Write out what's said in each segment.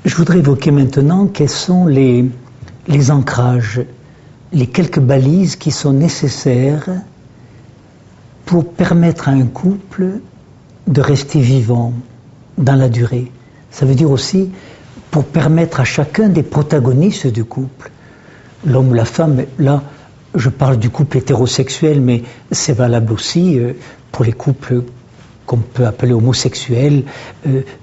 Je voudrais évoquer maintenant quels sont les ancrages, les quelques balises qui sont nécessaires pour permettre à un couple de rester vivant dans la durée. Ça veut dire aussi pour permettre à chacun des protagonistes du couple, l'homme ou la femme, là je parle du couple hétérosexuel, mais c'est valable aussi pour les couples qu'on peut appeler homosexuels,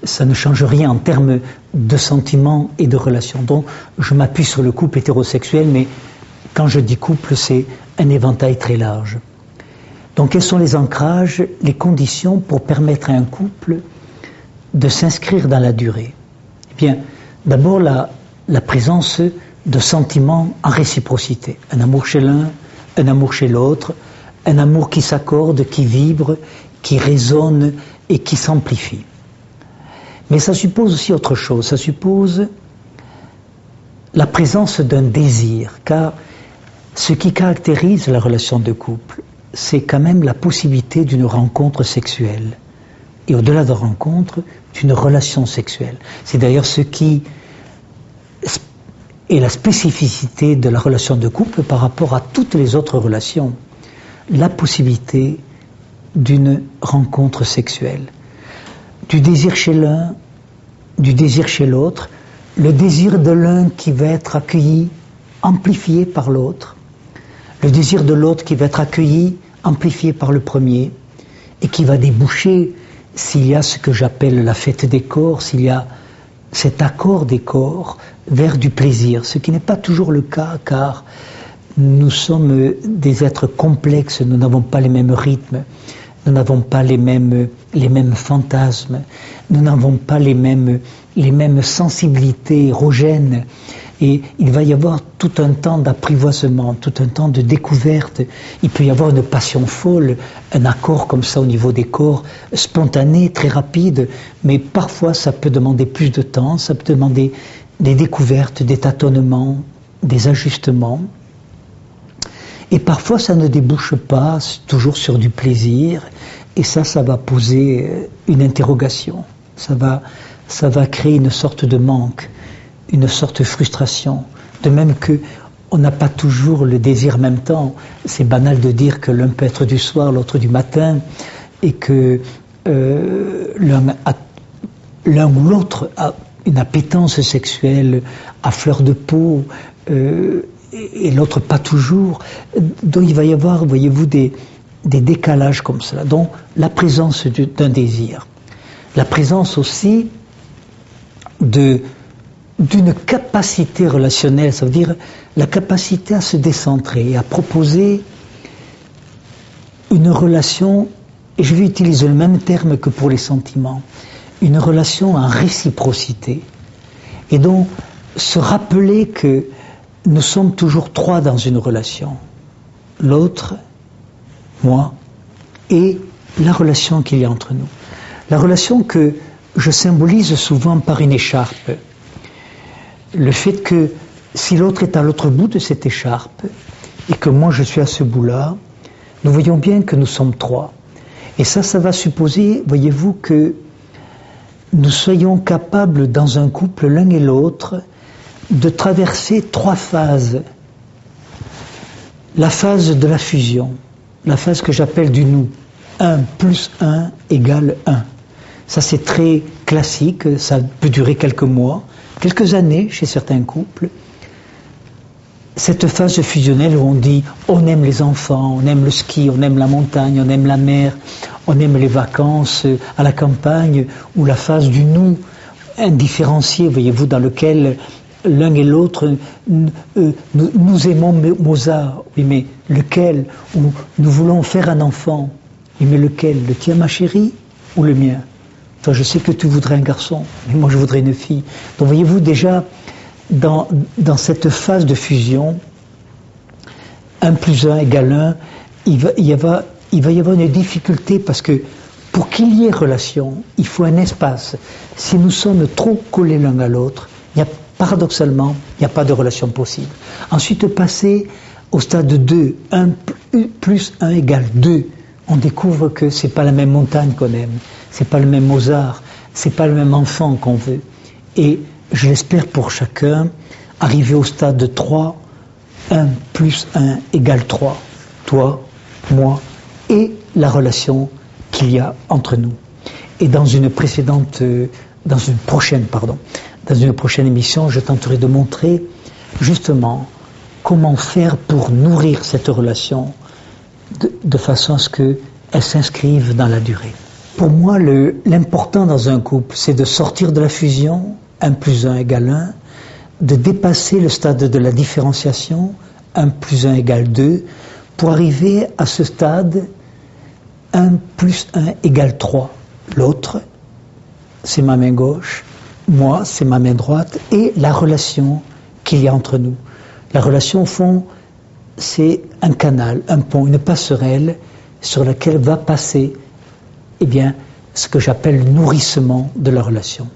ça ne change rien en termes de sentiments et de relations. Donc je m'appuie sur le couple hétérosexuel, mais quand je dis couple, c'est un éventail très large. Donc quels sont les ancrages, les conditions pour permettre à un couple de s'inscrire dans la durée? Eh bien, d'abord la présence de sentiments en réciprocité. Un amour chez l'un, un amour chez l'autre, un amour qui s'accorde, qui vibre, qui résonne et qui s'amplifie. Mais ça suppose aussi autre chose, ça suppose la présence d'un désir, car ce qui caractérise la relation de couple, c'est quand même la possibilité d'une rencontre sexuelle. Et au-delà de la rencontre, d'une relation sexuelle. C'est d'ailleurs ce qui est la spécificité de la relation de couple par rapport à toutes les autres relations. La possibilité d'une rencontre sexuelle. Du désir chez l'un, du désir chez l'autre, le désir de l'un qui va être accueilli, amplifié par l'autre, le désir de l'autre qui va être accueilli, amplifié par le premier, et qui va déboucher, s'il y a ce que j'appelle la fête des corps, s'il y a cet accord des corps, vers du plaisir, ce qui n'est pas toujours le cas, car nous sommes des êtres complexes, nous n'avons pas les mêmes rythmes, nous n'avons pas les mêmes fantasmes, nous n'avons pas les mêmes sensibilités érogènes. Et il va y avoir tout un temps d'apprivoisement, tout un temps de découverte. Il peut y avoir une passion folle, un accord comme ça au niveau des corps, spontané, très rapide, mais parfois ça peut demander plus de temps, ça peut demander des découvertes, des tâtonnements, des ajustements. Et parfois ça ne débouche pas toujours sur du plaisir, et ça va poser une interrogation. Ça va créer une sorte de manque, une sorte de frustration. De même que on n'a pas toujours le désir en même temps. C'est banal de dire que l'un peut être du soir, l'autre du matin, et que l'un ou l'autre a une appétence sexuelle à fleur de peau, et l'autre pas toujours. Donc il va y avoir, voyez-vous, des décalages comme cela. Donc la présence d'un désir. La présence aussi d'une capacité relationnelle, ça veut dire la capacité à se décentrer, à proposer une relation, et je vais utiliser le même terme que pour les sentiments, une relation en réciprocité. Et donc se rappeler que nous sommes toujours trois dans une relation. L'autre, moi, et la relation qu'il y a entre nous. La relation que je symbolise souvent par une écharpe. Le fait que si l'autre est à l'autre bout de cette écharpe et que moi je suis à ce bout-là, nous voyons bien que nous sommes trois. Et ça va supposer, voyez-vous, que nous soyons capables dans un couple, l'un et l'autre, de traverser trois phases. La phase de la fusion, la phase que j'appelle du nous. 1 plus 1 égale 1. Ça c'est très classique, ça peut durer quelques mois, quelques années chez certains couples. Cette phase fusionnelle où on dit on aime les enfants, on aime le ski, on aime la montagne, on aime la mer, on aime les vacances à la campagne, ou la phase du nous indifférencié, voyez-vous, dans lequel l'un et l'autre, nous aimons Mozart, oui mais lequel? Ou nous voulons faire un enfant, oui mais lequel? Le tien ma chérie ou le mien? Toi je sais que tu voudrais un garçon, mais moi je voudrais une fille. Donc voyez-vous déjà, dans cette phase de fusion, 1 plus 1 égale 1, il va y avoir une difficulté parce que pour qu'il y ait relation, il faut un espace. Si nous sommes trop collés l'un à l'autre, paradoxalement, il n'y a pas de relation possible. Ensuite, passer au stade 2, 1 plus 1 égale 2, on découvre que ce n'est pas la même montagne qu'on aime, ce n'est pas le même Mozart, ce n'est pas le même enfant qu'on veut. Et je l'espère pour chacun, arriver au stade de 3, 1 plus 1 égale 3. Toi, moi et la relation qu'il y a entre nous. Et dans une prochaine émission, je tenterai de montrer justement comment faire pour nourrir cette relation de façon à ce qu'elle s'inscrive dans la durée. Pour moi, l'important dans un couple, c'est de sortir de la fusion, 1 plus 1 égale 1, de dépasser le stade de la différenciation, 1 plus 1 égale 2, pour arriver à ce stade, 1 plus 1 égale 3. L'autre, c'est ma main gauche, moi, c'est ma main droite, et la relation qu'il y a entre nous. La relation, au fond, c'est un canal, un pont, une passerelle sur laquelle va passer, ce que j'appelle le nourrissement de la relation.